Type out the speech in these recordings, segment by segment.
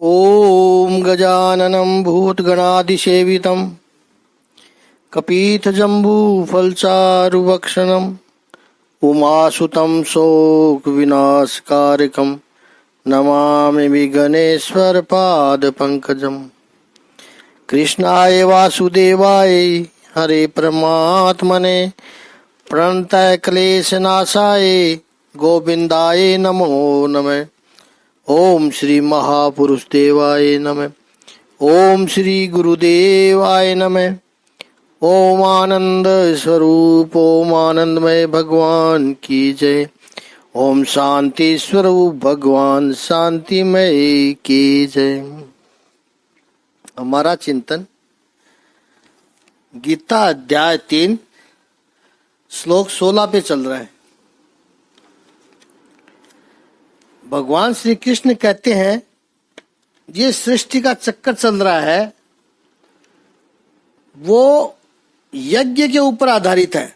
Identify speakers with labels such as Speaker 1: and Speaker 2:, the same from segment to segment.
Speaker 1: ॐ गजाननं भूतगणाधिसेवितं कपीतजम्बूफलचारुभक्षणम् उमासुतं शोकविनाशकारकं नमामि विघ्नेश्वरपादपङ्कजम्। कृष्णाय वासुदेवाय हरे परमात्मने प्रणतक्लेशनाशाय गोविन्दाय नमो नमः। ओम श्री महापुरुष देवाय नमः। ओम श्री गुरुदेवाय नमः। ओम आनंद स्वरूप ओम आनंदमय भगवान की जय। ओम शांति स्वरूप भगवान शांतिमय की जय। हमारा चिंतन गीता अध्याय 3 श्लोक 16 पे चल रहा है। भगवान श्री कृष्ण कहते हैं ये सृष्टि का चक्कर चल रहा है वो यज्ञ के ऊपर आधारित है।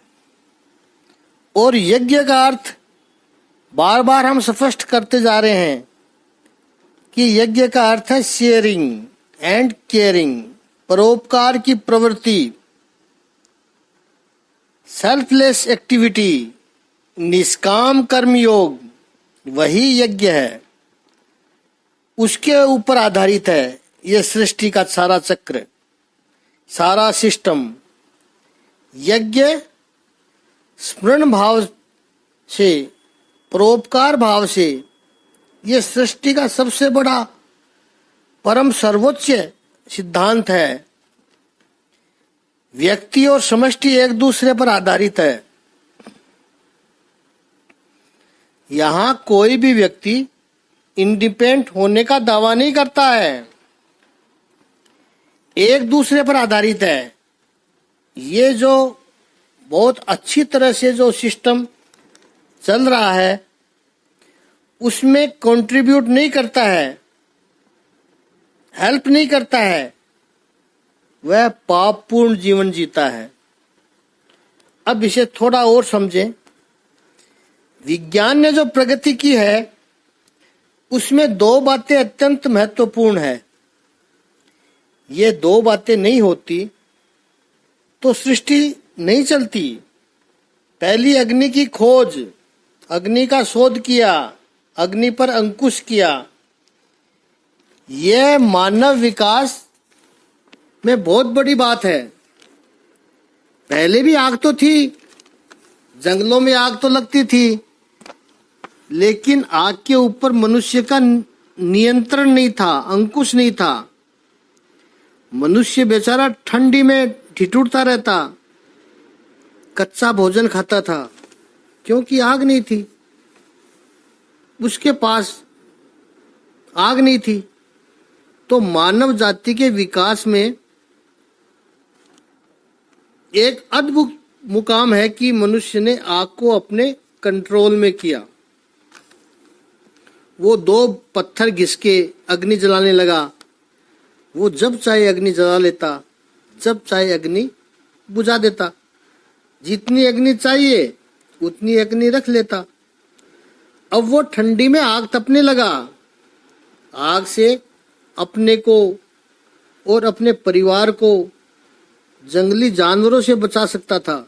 Speaker 1: और यज्ञ का अर्थ बार बार हम स्पष्ट करते जा रहे हैं कि यज्ञ का अर्थ है शेयरिंग एंड केयरिंग, परोपकार की प्रवृत्ति, सेल्फलेस एक्टिविटी, निष्काम कर्म योग, वही यज्ञ है। उसके ऊपर आधारित है यह सृष्टि का सारा चक्र, सारा सिस्टम। यज्ञ स्मरण भाव से, परोपकार भाव से यह सृष्टि का सबसे बड़ा परम सर्वोच्च सिद्धांत है। व्यक्ति और समष्टि एक दूसरे पर आधारित है। यहाँ कोई भी व्यक्ति इंडिपेंडेंट होने का दावा नहीं करता है, एक दूसरे पर आधारित है। ये जो बहुत अच्छी तरह से जो सिस्टम चल रहा है उसमें कंट्रीब्यूट नहीं करता है, हेल्प नहीं करता है, वह पापपूर्ण जीवन जीता है। अब इसे थोड़ा और समझें। विज्ञान ने जो प्रगति की है उसमें दो बातें अत्यंत महत्वपूर्ण है। ये दो बातें नहीं होती तो सृष्टि नहीं चलती। पहली अग्नि की खोज, अग्नि का शोध किया, अग्नि पर अंकुश किया। यह मानव विकास में बहुत बड़ी बात है। पहले भी आग तो थी, जंगलों में आग तो लगती थी, लेकिन आग के ऊपर मनुष्य का नियंत्रण नहीं था, अंकुश नहीं था। मनुष्य बेचारा ठंडी में ठिठुरता रहता, कच्चा भोजन खाता था क्योंकि आग नहीं थी, उसके पास आग नहीं थी। तो मानव जाति के विकास में एक अद्भुत मुकाम है कि मनुष्य ने आग को अपने कंट्रोल में किया। वो दो पत्थर घिस के अग्नि जलाने लगा। वो जब चाहे अग्नि जला लेता, जब चाहे अग्नि बुझा देता। जितनी अग्नि चाहिए उतनी अग्नि रख लेता। अब वो ठंडी में आग तपने लगा। आग से अपने को और अपने परिवार को जंगली जानवरों से बचा सकता था,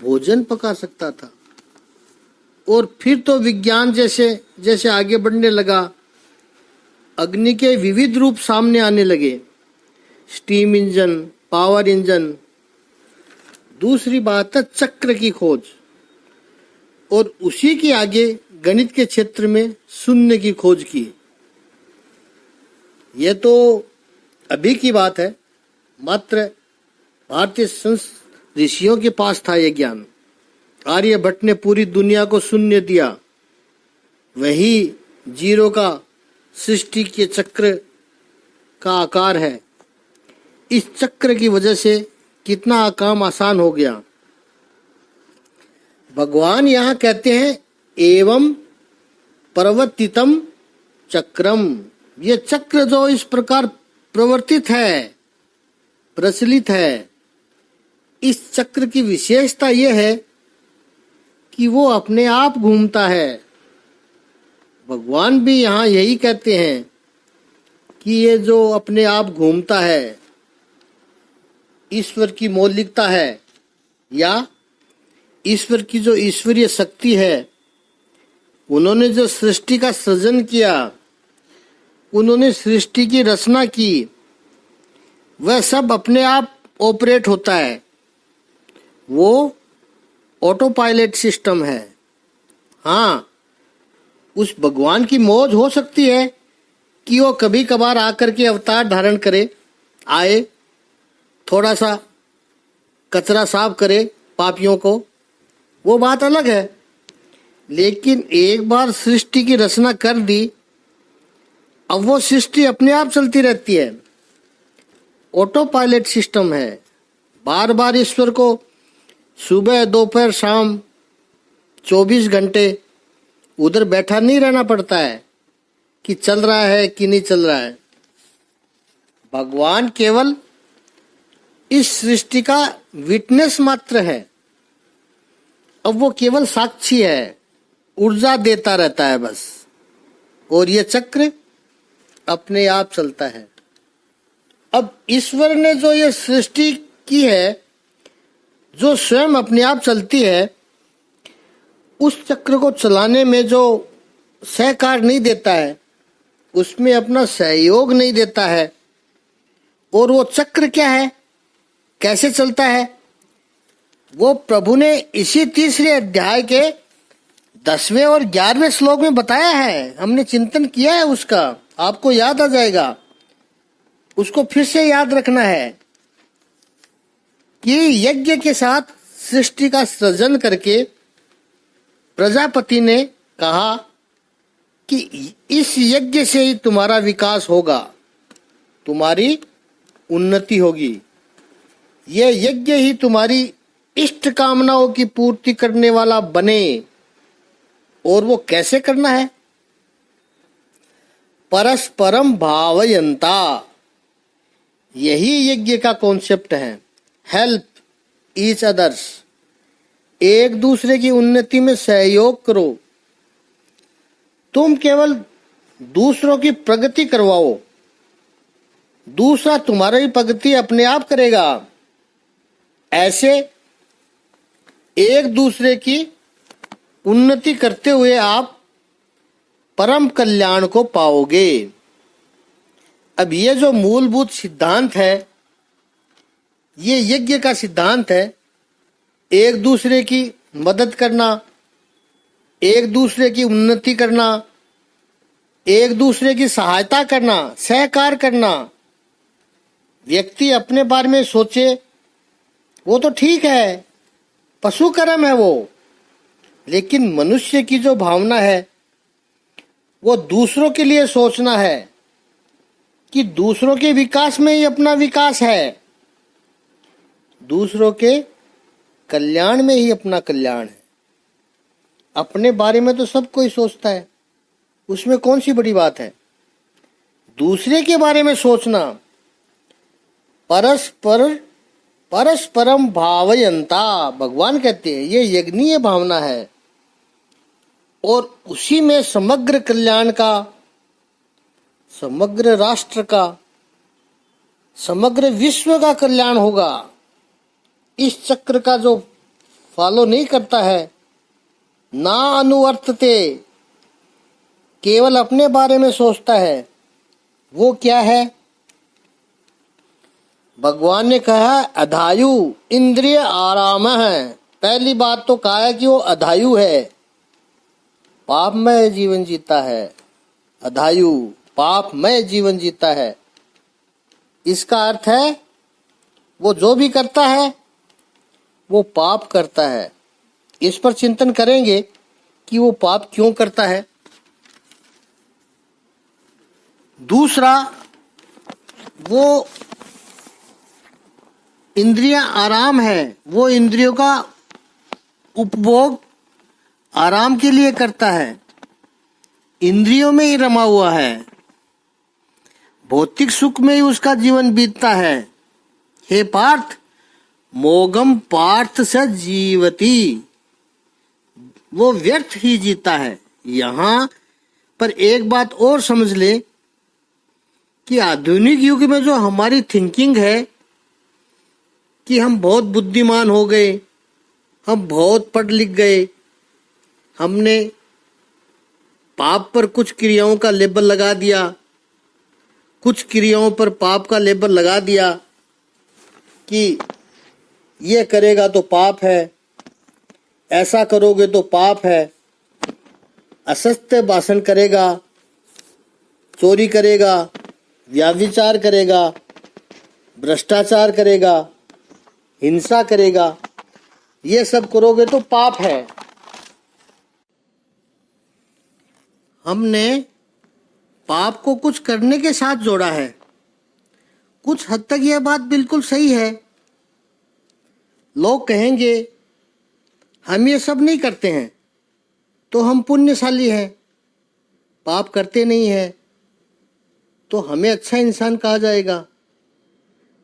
Speaker 1: भोजन पका सकता था। और फिर तो विज्ञान जैसे जैसे आगे बढ़ने लगा, अग्नि के विविध रूप सामने आने लगे। Steam engine, power engine. दूसरी बात है चक्र की खोज, और उसी के आगे गणित के क्षेत्र में शून्य की खोज की। यह तो अभी की बात है, मात्र भारतीय ऋषियों के पास था यह ज्ञान। आर्यभट्ट ने पूरी दुनिया को शून्य दिया। वही जीरो का सृष्टि के चक्र का आकार है। इस चक्र की वजह से कितना काम आसान हो गया। भगवान यहाँ कहते हैं एवं प्रवर्तितम चक्रम। ये चक्र जो इस प्रकार प्रवर्तित है, प्रचलित है, इस चक्र की विशेषता यह है कि वो अपने आप घूमता है। भगवान भी यहाँ यही कहते हैं कि ये जो अपने आप घूमता है, ईश्वर की मौलिकता है या ईश्वर की जो ईश्वरीय शक्ति है, उन्होंने जो सृष्टि का सृजन किया, उन्होंने सृष्टि की रचना की, वह सब अपने आप ऑपरेट होता है। वो ऑटो पायलट सिस्टम है। हाँ, उस भगवान की मौज हो सकती है कि वो कभी कभार आकर के अवतार धारण करे, आए, थोड़ा सा कचरा साफ करे पापियों को, वो बात अलग है। लेकिन एक बार सृष्टि की रचना कर दी, अब वो सृष्टि अपने आप चलती रहती है। ऑटो पायलट सिस्टम है। बार बार ईश्वर को सुबह दोपहर शाम 24 घंटे उधर बैठा नहीं रहना पड़ता है कि चल रहा है कि नहीं चल रहा है। भगवान केवल इस सृष्टि का विटनेस मात्र है। अब वो केवल साक्षी है, ऊर्जा देता रहता है बस, और ये चक्र अपने आप चलता है। अब ईश्वर ने जो ये सृष्टि की है, जो स्वयं अपने आप चलती है, उस चक्र को चलाने में जो सहकार नहीं देता है, उसमें अपना सहयोग नहीं देता है। और वो चक्र क्या है, कैसे चलता है, वो प्रभु ने इसी तीसरे अध्याय के 10वें और 11वें श्लोक में बताया है। हमने चिंतन किया है उसका, आपको याद आ जाएगा। उसको फिर से याद रखना है कि यज्ञ के साथ सृष्टि का सृजन करके प्रजापति ने कहा कि इस यज्ञ से ही तुम्हारा विकास होगा, तुम्हारी उन्नति होगी। यह यज्ञ ही तुम्हारी इष्ट कामनाओं की पूर्ति करने वाला बने। और वो कैसे करना है? परस्परम भावयंता, यही यज्ञ का कॉन्सेप्ट है। हेल्प ईच अदर्स, एक दूसरे की उन्नति में सहयोग करो। तुम केवल दूसरों की प्रगति करवाओ, दूसरा तुम्हारी प्रगति अपने आप करेगा। ऐसे एक दूसरे की उन्नति करते हुए आप परम कल्याण को पाओगे। अब ये जो मूलभूत सिद्धांत है, ये यज्ञ का सिद्धांत है। एक दूसरे की मदद करना, एक दूसरे की उन्नति करना, एक दूसरे की सहायता करना, सहकार करना। व्यक्ति अपने बारे में सोचे वो तो ठीक है, पशु कर्म है वो, लेकिन मनुष्य की जो भावना है वो दूसरों के लिए सोचना है कि दूसरों के विकास में ही अपना विकास है, दूसरों के कल्याण में ही अपना कल्याण है। अपने बारे में तो सब कोई सोचता है, उसमें कौन सी बड़ी बात है। दूसरे के बारे में सोचना, परस्परम भावयंता, भगवान कहते हैं ये यज्ञीय भावना है। और उसी में समग्र कल्याण का, समग्र राष्ट्र का, समग्र विश्व का कल्याण होगा। इस चक्र का जो फॉलो नहीं करता है, ना अनुवर्तते, केवल अपने बारे में सोचता है, वो क्या है? भगवान ने कहा अधायु इंद्रिय आराम है। पहली बात तो कहा है कि वो अधायु है, पापमय जीवन जीता है। अधायु पापमय जीवन जीता है। इसका अर्थ है वो जो भी करता है वो पाप करता है। इस पर चिंतन करेंगे कि वो पाप क्यों करता है। दूसरा, वो इंद्रिय आराम है, वो इंद्रियों का उपभोग आराम के लिए करता है, इंद्रियों में ही रमा हुआ है, भौतिक सुख में ही उसका जीवन बीतता है। हे पार्थ, मोगम पार्थ स जीवती, वो व्यर्थ ही जीता है। यहां पर एक बात और समझ ले कि आधुनिक युग में जो हमारी थिंकिंग है कि हम बहुत बुद्धिमान हो गए, हम बहुत पढ़ लिख गए, हमने पाप पर कुछ क्रियाओं का लेबल लगा दिया, कुछ क्रियाओं पर पाप का लेबल लगा दिया कि ये करेगा तो पाप है, ऐसा करोगे तो पाप है, असत्य भाषण करेगा, चोरी करेगा, व्यभिचार करेगा, भ्रष्टाचार करेगा, हिंसा करेगा, ये सब करोगे तो पाप है। हमने पाप को कुछ करने के साथ जोड़ा है। कुछ हद तक यह बात बिल्कुल सही है। लोग कहेंगे हम ये सब नहीं करते हैं तो हम पुण्यशाली हैं, पाप करते नहीं हैं तो हमें अच्छा इंसान कहा जाएगा।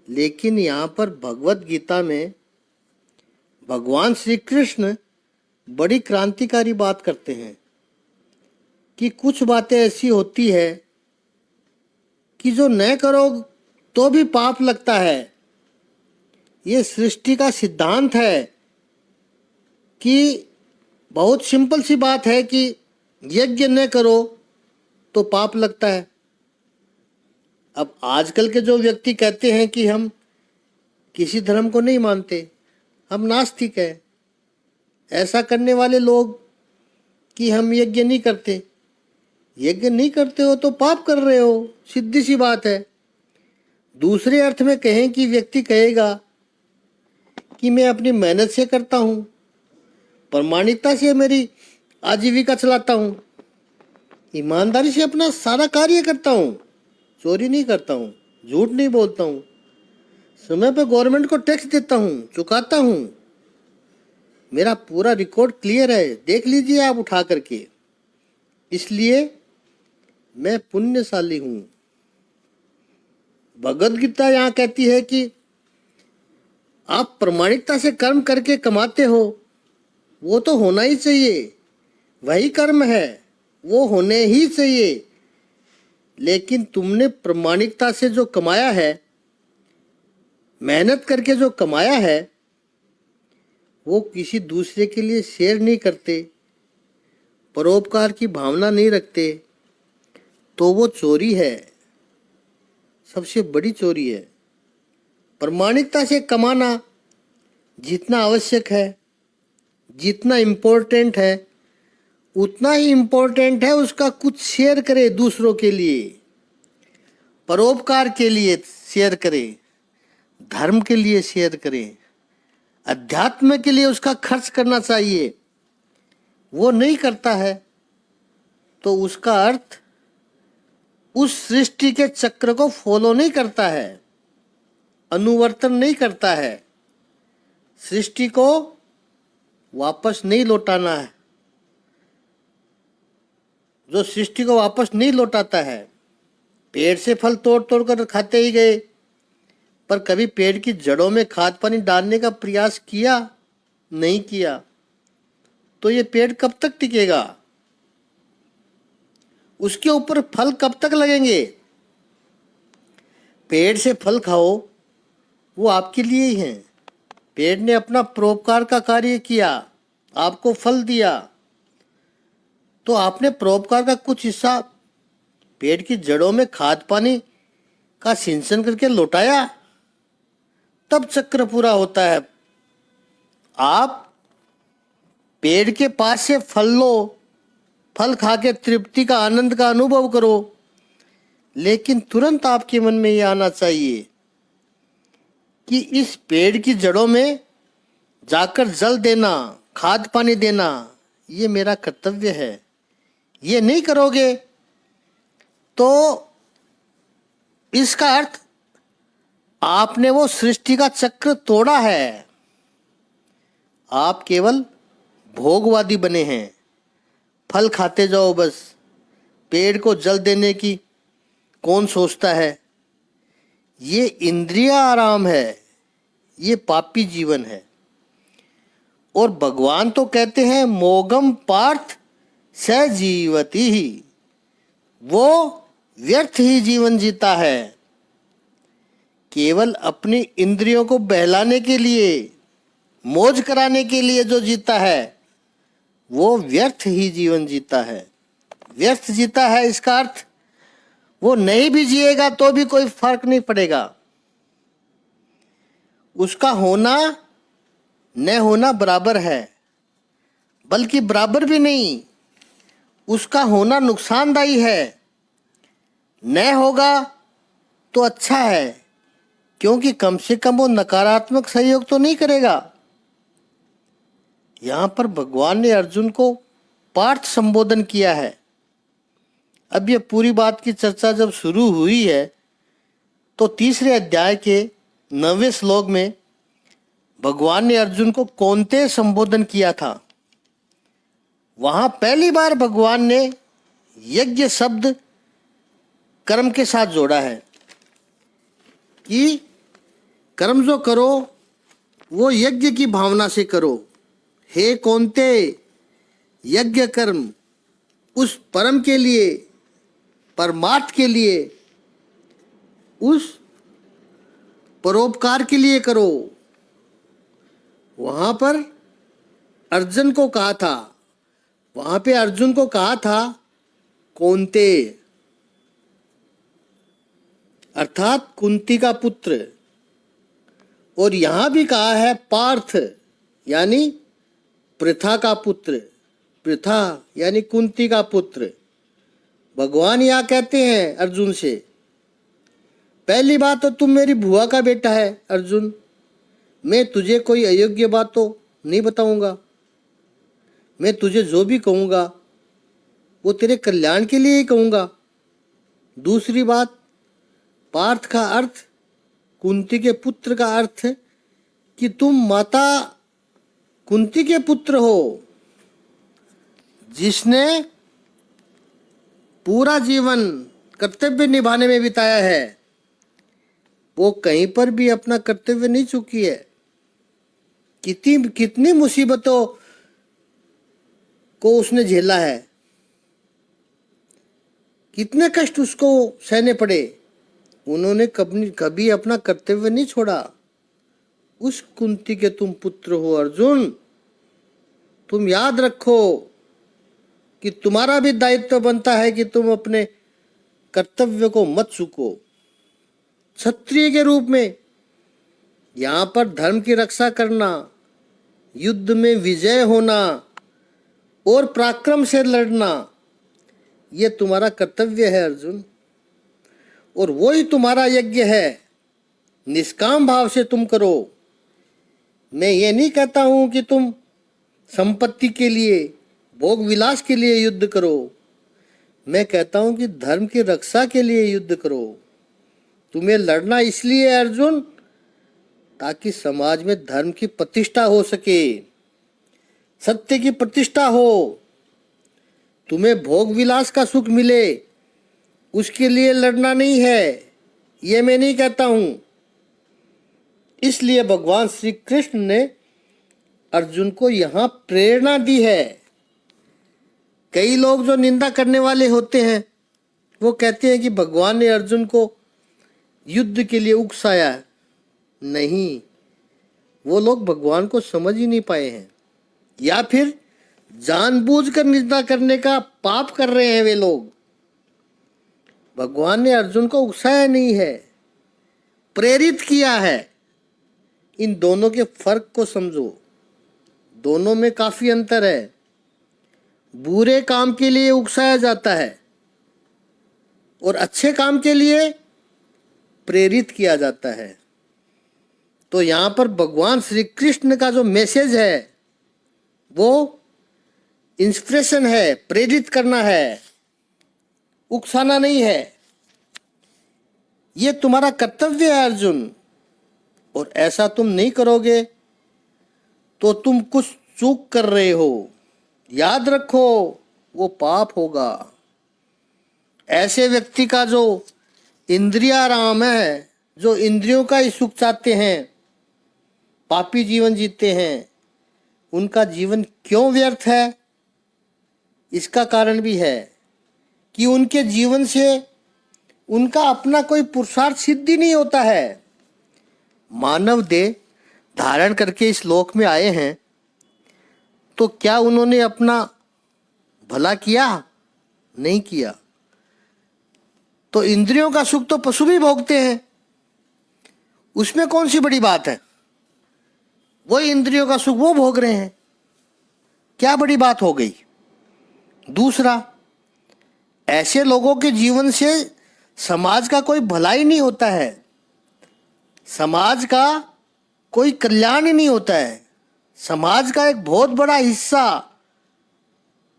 Speaker 1: लेकिन यहाँ पर भगवत गीता में भगवान श्री कृष्ण बड़ी क्रांतिकारी बात करते हैं कि कुछ बातें ऐसी होती है कि जो न करो तो भी पाप लगता है। ये सृष्टि का सिद्धांत है कि बहुत सिंपल सी बात है कि यज्ञ न करो तो पाप लगता है। अब आजकल के जो व्यक्ति कहते हैं कि हम किसी धर्म को नहीं मानते, हम नास्तिक हैं, ऐसा करने वाले लोग कि हम यज्ञ नहीं करते, यज्ञ नहीं करते हो तो पाप कर रहे हो, सीधी सी बात है। दूसरे अर्थ में कहें कि व्यक्ति कहेगा कि मैं अपनी मेहनत से करता हूँ, प्रामाणिकता से मेरी आजीविका चलाता हूँ, ईमानदारी से अपना सारा कार्य करता हूँ, चोरी नहीं करता हूँ, झूठ नहीं बोलता हूँ, समय पर गवर्नमेंट को टैक्स देता हूँ, चुकाता हूँ, मेरा पूरा रिकॉर्ड क्लियर है, देख लीजिए आप उठा करके, इसलिए मैं पुण्यशाली हूँ। भगवद गीता यहाँ कहती है कि आप प्रामाणिकता से कर्म करके कमाते हो, वो तो होना ही चाहिए, वही कर्म है, वो होने ही चाहिए। लेकिन तुमने प्रामाणिकता से जो कमाया है, मेहनत करके जो कमाया है, वो किसी दूसरे के लिए शेयर नहीं करते, परोपकार की भावना नहीं रखते, तो वो चोरी है, सबसे बड़ी चोरी है। प्रामाणिकता से कमाना जितना आवश्यक है, जितना इम्पोर्टेंट है, उतना ही इम्पोर्टेंट है उसका कुछ शेयर करे दूसरों के लिए, परोपकार के लिए शेयर करे, धर्म के लिए शेयर करे, अध्यात्म के लिए उसका खर्च करना चाहिए। वो नहीं करता है तो उसका अर्थ उस सृष्टि के चक्र को फॉलो नहीं करता है, अनुवर्तन नहीं करता है, सृष्टि को वापस नहीं लौटाना है। जो सृष्टि को वापस नहीं लौटाता है, पेड़ से फल तोड़ तोड़ कर खाते ही गए, पर कभी पेड़ की जड़ों में खाद पानी डालने का प्रयास किया नहीं किया, तो ये पेड़ कब तक टिकेगा? उसके ऊपर फल कब तक लगेंगे? पेड़ से फल खाओ, वो आपके लिए ही हैं। पेड़ ने अपना परोपकार का कार्य किया, आपको फल दिया, तो आपने परोपकार का कुछ हिस्सा पेड़ की जड़ों में खाद पानी का सिंचन करके लौटाया, तब चक्र पूरा होता है। आप पेड़ के पास से फल लो, फल खा के तृप्ति का आनंद का अनुभव करो, लेकिन तुरंत आपके मन में ये आना चाहिए कि इस पेड़ की जड़ों में जाकर जल देना, खाद पानी देना, ये मेरा कर्तव्य है। ये नहीं करोगे तो इसका अर्थ आपने वो सृष्टि का चक्र तोड़ा है। आप केवल भोगवादी बने हैं, फल खाते जाओ बस। पेड़ को जल देने की कौन सोचता है? ये इंद्रिय आराम है, ये पापी जीवन है। और भगवान तो कहते हैं मोगम पार्थ स जीवति ही, वो व्यर्थ ही जीवन जीता है। केवल अपनी इंद्रियों को बहलाने के लिए, मौज कराने के लिए जो जीता है वो व्यर्थ ही जीवन जीता है। व्यर्थ जीता है इसका अर्थ वो नहीं भी जिएगा तो भी कोई फर्क नहीं पड़ेगा। उसका होना न होना बराबर है, बल्कि बराबर भी नहीं, उसका होना नुकसानदायी है। न होगा तो अच्छा है, क्योंकि कम से कम वो नकारात्मक सहयोग तो नहीं करेगा। यहां पर भगवान ने अर्जुन को पार्थ संबोधन किया है। अब ये पूरी बात की चर्चा जब शुरू हुई है तो तीसरे अध्याय के 9वें श्लोक में भगवान ने अर्जुन को कौनते संबोधन किया था। वहां पहली बार भगवान ने यज्ञ शब्द कर्म के साथ जोड़ा है कि कर्म जो करो वो यज्ञ की भावना से करो। हे कौनते, यज्ञ कर्म उस परम के लिए, परमार्थ के लिए, उस परोपकार के लिए करो। वहां पर अर्जुन को कहा था, वहां पे अर्जुन को कहा था कौनते, अर्थात कुंती का पुत्र। और यहां भी कहा है पार्थ, यानी पृथा का पुत्र। पृथा यानी कुंती का पुत्र। भगवान यहां कहते हैं अर्जुन से, पहली बात तो तुम मेरी बुआ का बेटा है अर्जुन, मैं तुझे कोई अयोग्य बात तो नहीं बताऊंगा। मैं तुझे जो भी कहूंगा वो तेरे कल्याण के लिए ही कहूंगा। दूसरी बात, पार्थ का अर्थ, कुंती के पुत्र का अर्थ है कि तुम माता कुंती के पुत्र हो, जिसने पूरा जीवन कर्तव्य निभाने में बिताया है। वो कहीं पर भी अपना कर्तव्य नहीं चूकी है। कितनी मुसीबतों को उसने झेला है, कितने कष्ट उसको सहने पड़े, उन्होंने कभी अपना कर्तव्य नहीं छोड़ा। उस कुंती के तुम पुत्र हो अर्जुन। तुम याद रखो कि तुम्हारा भी दायित्व बनता है कि तुम अपने कर्तव्य को मत चूको। क्षत्रिय के रूप में यहां पर धर्म की रक्षा करना, युद्ध में विजय होना और पराक्रम से लड़ना, ये तुम्हारा कर्तव्य है अर्जुन। और वो ही तुम्हारा यज्ञ है। निष्काम भाव से तुम करो। मैं ये नहीं कहता हूं कि तुम संपत्ति के लिए, भोग विलास के लिए युद्ध करो। मैं कहता हूं कि धर्म की रक्षा के लिए युद्ध करो। तुम्हें लड़ना इसलिए है अर्जुन, ताकि समाज में धर्म की प्रतिष्ठा हो सके, सत्य की प्रतिष्ठा हो, तुम्हें भोग विलास का सुख मिले, उसके लिए लड़ना नहीं है, ये मैं नहीं कहता हूं। इसलिए भगवान श्री कृष्ण ने अर्जुन को यहां प्रेरणा दी है। कई लोग जो निंदा करने वाले होते हैं वो कहते हैं कि भगवान ने अर्जुन को युद्ध के लिए उकसाया। नहीं, वो लोग भगवान को समझ ही नहीं पाए हैं, या फिर जानबूझकर निंदा करने का पाप कर रहे हैं वे लोग। भगवान ने अर्जुन को उकसाया नहीं है, प्रेरित किया है। इन दोनों के फर्क को समझो, दोनों में काफी अंतर है। बुरे काम के लिए उकसाया जाता है और अच्छे काम के लिए प्रेरित किया जाता है। तो यहां पर भगवान श्री कृष्ण का जो मैसेज है वो इंस्पिरेशन है, प्रेरित करना है, उकसाना नहीं है। ये तुम्हारा कर्तव्य है अर्जुन, और ऐसा तुम नहीं करोगे तो तुम कुछ चूक कर रहे हो। याद रखो, वो पाप होगा। ऐसे व्यक्ति का जो इंद्रियाराम है, जो इंद्रियों का ही सुख चाहते हैं, पापी जीवन जीते हैं, उनका जीवन क्यों व्यर्थ है? इसका कारण भी है कि उनके जीवन से उनका अपना कोई पुरुषार्थ सिद्धि नहीं होता है। मानव देह धारण करके इस लोक में आए हैं, तो क्या उन्होंने अपना भला किया? नहीं किया। तो इंद्रियों का सुख तो पशु भी भोगते हैं, उसमें कौन सी बड़ी बात है? वही इंद्रियों का सुख वो भोग रहे हैं, क्या बड़ी बात हो गई? दूसरा, ऐसे लोगों के जीवन से समाज का कोई भला ही नहीं होता है, समाज का कोई कल्याण ही नहीं होता है। समाज का एक बहुत बड़ा हिस्सा,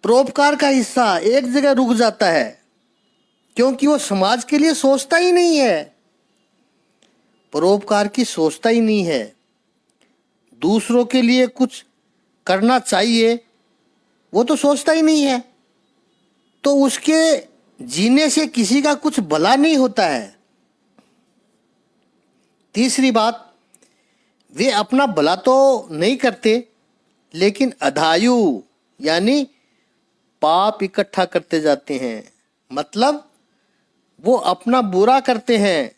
Speaker 1: परोपकार का हिस्सा एक जगह रुक जाता है, क्योंकि वो समाज के लिए सोचता ही नहीं है, परोपकार की सोचता ही नहीं है। दूसरों के लिए कुछ करना चाहिए वो तो सोचता ही नहीं है, तो उसके जीने से किसी का कुछ भला नहीं होता है। तीसरी बात, वे अपना भला तो नहीं करते, लेकिन अधायु यानी पाप इकट्ठा करते जाते हैं। मतलब वो अपना बुरा करते हैं,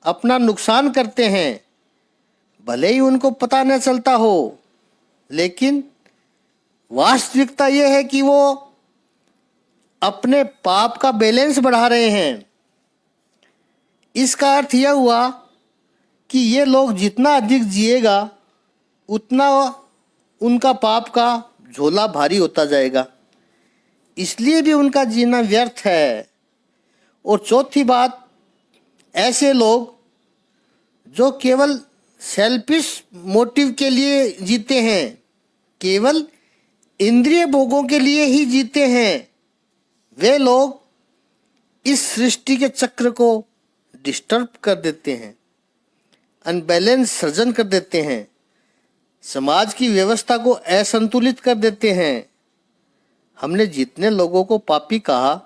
Speaker 1: अपना नुकसान करते हैं, भले ही उनको पता न चलता हो, लेकिन वास्तविकता यह है कि वो अपने पाप का बैलेंस बढ़ा रहे हैं। इसका अर्थ यह हुआ कि ये लोग जितना अधिक जिएगा उतना उनका पाप का झोला भारी होता जाएगा, इसलिए भी उनका जीना व्यर्थ है। और चौथी बात, ऐसे लोग जो केवल सेल्फिश मोटिव के लिए जीते हैं, केवल इंद्रिय भोगों के लिए ही जीते हैं, वे लोग इस सृष्टि के चक्र को डिस्टर्ब कर देते हैं, अनबैलेंस सृजन कर देते हैं, समाज की व्यवस्था को असंतुलित कर देते हैं। हमने जितने लोगों को पापी कहा,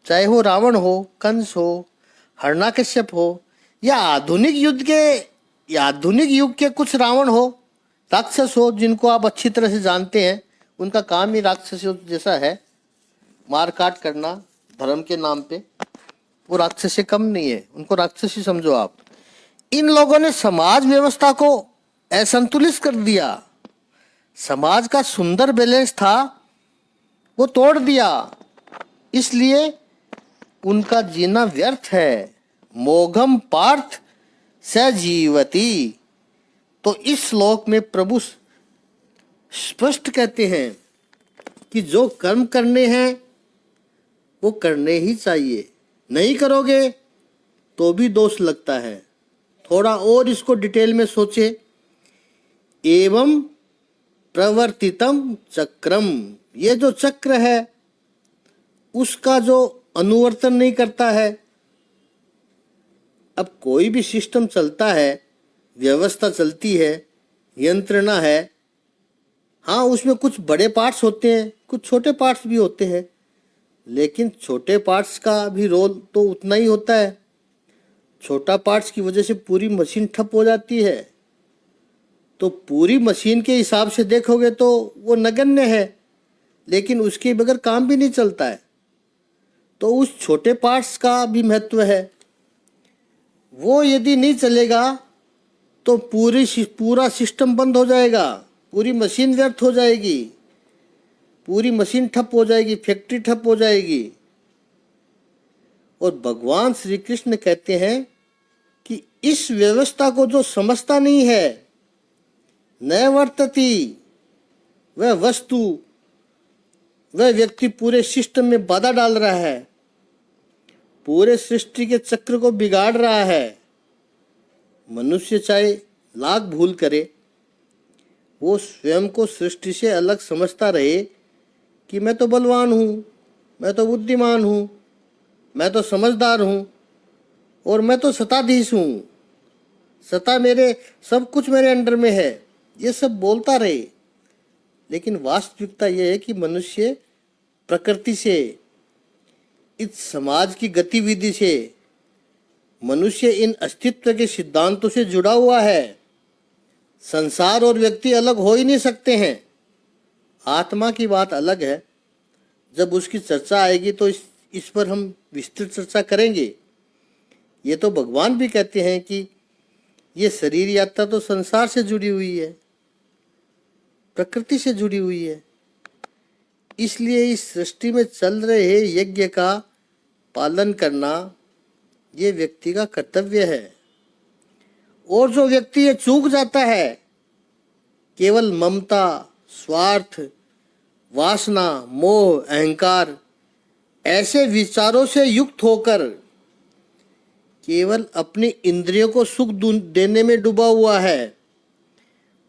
Speaker 1: चाहे वो रावण हो, कंस हो, हिरण्यकश्यप हो, या आधुनिक युग के कुछ रावण हो, राक्षस हो, जिनको आप अच्छी तरह से जानते हैं, उनका काम ही राक्षस जैसा है, मार काट करना धर्म के नाम पे। वो राक्षस से कम नहीं है, उनको राक्षस ही समझो आप। इन लोगों ने समाज व्यवस्था को असंतुलित कर दिया, समाज का सुंदर बैलेंस था वो तोड़ दिया, इसलिए उनका जीना व्यर्थ है। मोघम पार्थ स जीवति। तो इस श्लोक में प्रभु स्पष्ट कहते हैं कि जो कर्म करने हैं वो करने ही चाहिए, नहीं करोगे तो भी दोष लगता है। थोड़ा और इसको डिटेल में सोचे। एवं प्रवर्तितम चक्रम, ये जो चक्र है उसका जो अनुवर्तन नहीं करता है। अब कोई भी सिस्टम चलता है, व्यवस्था चलती है, यंत्रणा है, हाँ उसमें कुछ बड़े पार्ट्स होते हैं, कुछ छोटे पार्ट्स भी होते हैं, लेकिन छोटे पार्ट्स का भी रोल तो उतना ही होता है। छोटा पार्ट्स की वजह से पूरी मशीन ठप हो जाती है, तो पूरी मशीन के हिसाब से देखोगे तो वो नगण्य है, लेकिन उसके बगैर काम भी नहीं चलता है। तो उस छोटे पार्ट्स का भी महत्व है, वो यदि नहीं चलेगा तो पूरा सिस्टम बंद हो जाएगा, पूरी मशीन व्यर्थ हो जाएगी, पूरी मशीन ठप हो जाएगी, फैक्ट्री ठप हो जाएगी। और भगवान श्री कृष्ण कहते हैं कि इस व्यवस्था को जो समझता नहीं है, न वर्तती, वह वस्तु, वह व्यक्ति पूरे सिस्टम में बाधा डाल रहा है, पूरे सृष्टि के चक्र को बिगाड़ रहा है। मनुष्य चाहे लाख भूल करे, वो स्वयं को सृष्टि से अलग समझता रहे कि मैं तो बलवान हूँ, मैं तो बुद्धिमान हूँ, मैं तो समझदार हूँ, और मैं तो सत्ताधीश हूँ, सत्ता मेरे, सब कुछ मेरे अंडर में है, ये सब बोलता रहे। लेकिन वास्तविकता यह है कि मनुष्य प्रकृति से, इस समाज की गतिविधि से, मनुष्य इन अस्तित्व के सिद्धांतों से जुड़ा हुआ है। संसार और व्यक्ति अलग हो ही नहीं सकते हैं। आत्मा की बात अलग है, जब उसकी चर्चा आएगी तो इस पर हम विस्तृत चर्चा करेंगे। ये तो भगवान भी कहते हैं कि ये शरीर यात्रा तो संसार से जुड़ी हुई है, प्रकृति से जुड़ी हुई है। इसलिए इस सृष्टि में चल रहे यज्ञ का पालन करना ये व्यक्ति का कर्तव्य है। और जो व्यक्ति ये चूक जाता है, केवल ममता, स्वार्थ, वासना, मोह, अहंकार ऐसे विचारों से युक्त होकर केवल अपनी इंद्रियों को सुख देने में डूबा हुआ है,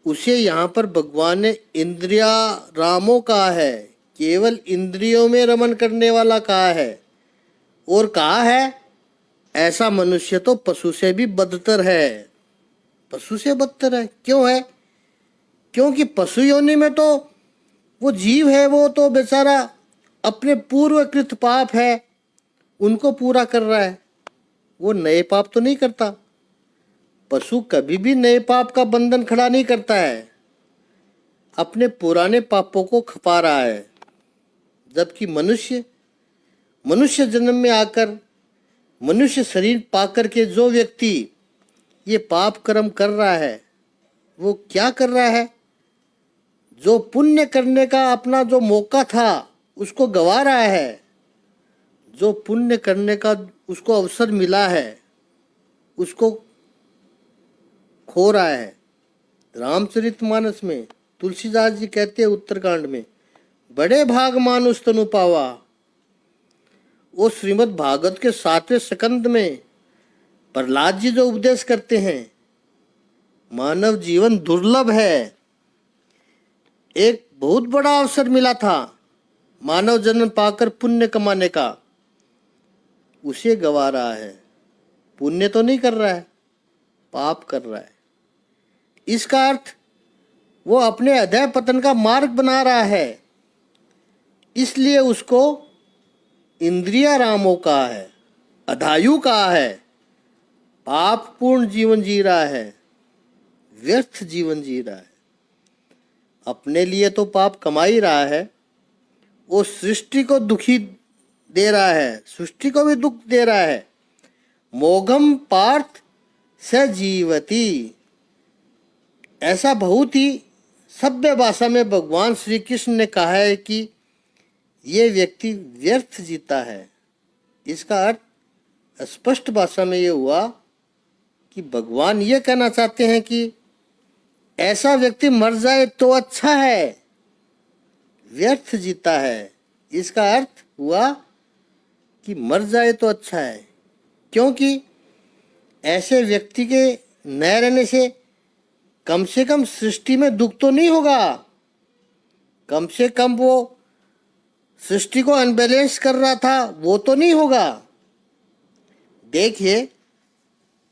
Speaker 1: उसे यहाँ पर भगवान ने इंद्रिया रामो कहा है, केवल इंद्रियों में रमन करने वाला कहा है। और कहा है ऐसा मनुष्य तो पशु से भी बदतर है। पशु से बदतर है, क्यों है? क्योंकि पशु योनि में तो वो जीव है, वो तो बेचारा अपने पूर्वकृत पाप है उनको पूरा कर रहा है, वो नए पाप तो नहीं करता। पशु कभी भी नए पाप का बंधन खड़ा नहीं करता है, अपने पुराने पापों को खपा रहा है। जबकि मनुष्य जन्म में आकर मनुष्य शरीर पाकर के जो व्यक्ति ये पाप कर्म कर रहा है, वो क्या कर रहा है? जो पुण्य करने का अपना जो मौका था उसको गंवा रहा है। जो पुण्य करने का उसको अवसर मिला है उसको खो रहा है। रामचरितमानस में तुलसीदास जी कहते हैं उत्तरकांड में, बड़े भाग मानुष तनु पावा। वो श्रीमद् भागवत के 7वें स्कंद में प्रहलाद जी जो उपदेश करते हैं, मानव जीवन दुर्लभ है, एक बहुत बड़ा अवसर मिला था मानव जन्म पाकर पुण्य कमाने का, उसे गवा रहा है। पुण्य तो नहीं कर रहा है, पाप कर रहा है। इसका अर्थ वो अपने अधः पतन का मार्ग बना रहा है। इसलिए उसको इंद्रिया रामो कहा है, अधायु कहा है, पाप पूर्ण जीवन जी रहा है, व्यर्थ जीवन जी रहा है। अपने लिए तो पाप कमा ही रहा है, वो सृष्टि को दुखी दे रहा है, सृष्टि को भी दुख दे रहा है। मोघम पार्थ स जीवती, ऐसा बहुत ही सभ्य भाषा में भगवान श्री कृष्ण ने कहा है कि ये व्यक्ति व्यर्थ जीता है। इसका अर्थ स्पष्ट भाषा में ये हुआ कि भगवान ये कहना चाहते हैं कि ऐसा व्यक्ति मर जाए तो अच्छा है, व्यर्थ जीता है। इसका अर्थ हुआ कि मर जाए तो अच्छा है, क्योंकि ऐसे व्यक्ति के न रहने से कम सृष्टि में दुख तो नहीं होगा, कम से कम वो सृष्टि को अनबैलेंस कर रहा था वो तो नहीं होगा। देखिए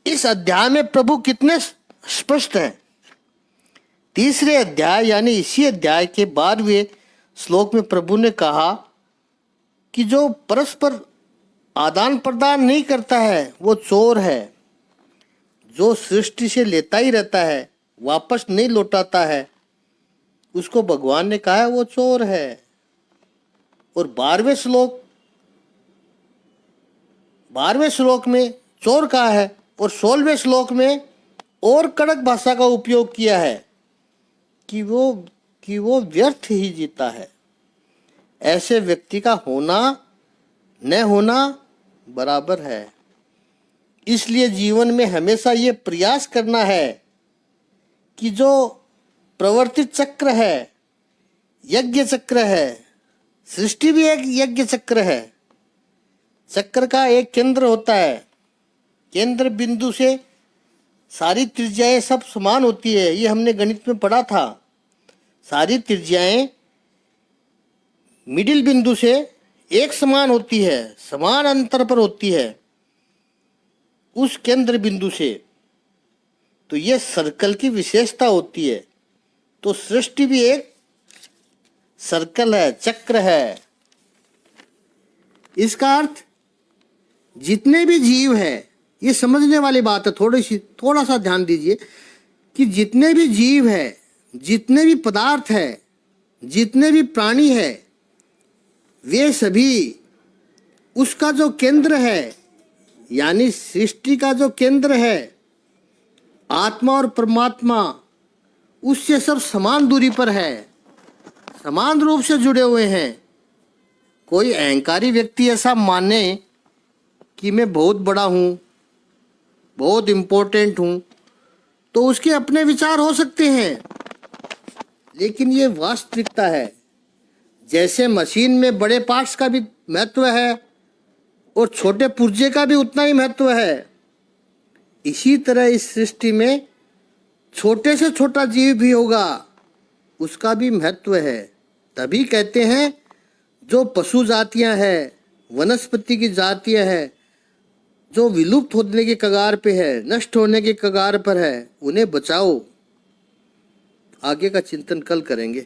Speaker 1: इस अध्याय में प्रभु कितने स्पष्ट हैं। 3रे अध्याय यानी इसी अध्याय के 12वें श्लोक में प्रभु ने कहा कि जो परस्पर आदान प्रदान नहीं करता है वो चोर है। जो सृष्टि से लेता ही रहता है, वापस नहीं लौटाता है, उसको भगवान ने कहा है वो चोर है। और 12वें श्लोक में चोर कहा है और 16वें श्लोक में और कड़क भाषा का उपयोग किया है कि वो व्यर्थ ही जीता है। ऐसे व्यक्ति का होना न होना बराबर है। इसलिए जीवन में हमेशा ये प्रयास करना है कि जो प्रवृत्ति चक्र है, यज्ञ चक्र है, सृष्टि भी एक यज्ञ चक्र है। चक्र का एक केंद्र होता है, केंद्र बिंदु से सारी त्रिज्याएं सब समान होती है। ये हमने गणित में पढ़ा था। सारी त्रिज्याएं मिडिल बिंदु से एक समान होती है, समान अंतर पर होती है उस केंद्र बिंदु से। तो ये सर्कल की विशेषता होती है। तो सृष्टि भी एक सर्कल है, चक्र है। इसका अर्थ जितने भी जीव है, ये समझने वाली बात है, थोड़ा सा ध्यान दीजिए कि जितने भी जीव है, जितने भी पदार्थ है, जितने भी प्राणी है, वे सभी उसका जो केंद्र है यानी सृष्टि का जो केंद्र है आत्मा और परमात्मा, उससे सब समान दूरी पर है, समान रूप से जुड़े हुए हैं। कोई अहंकारी व्यक्ति ऐसा माने कि मैं बहुत बड़ा हूँ, बहुत इम्पोर्टेंट हूँ, तो उसके अपने विचार हो सकते हैं, लेकिन ये वास्तविकता है। जैसे मशीन में बड़े पार्ट्स का भी महत्व है और छोटे पुर्जे का भी उतना ही महत्व है, इसी तरह इस सृष्टि में छोटे से छोटा जीव भी होगा, उसका भी महत्व है। तभी कहते हैं जो पशु जातियां हैं, वनस्पति की जातियां हैं, जो विलुप्त होने के कगार पे है, नष्ट होने के कगार पर है, उन्हें बचाओ। आगे का चिंतन कल करेंगे।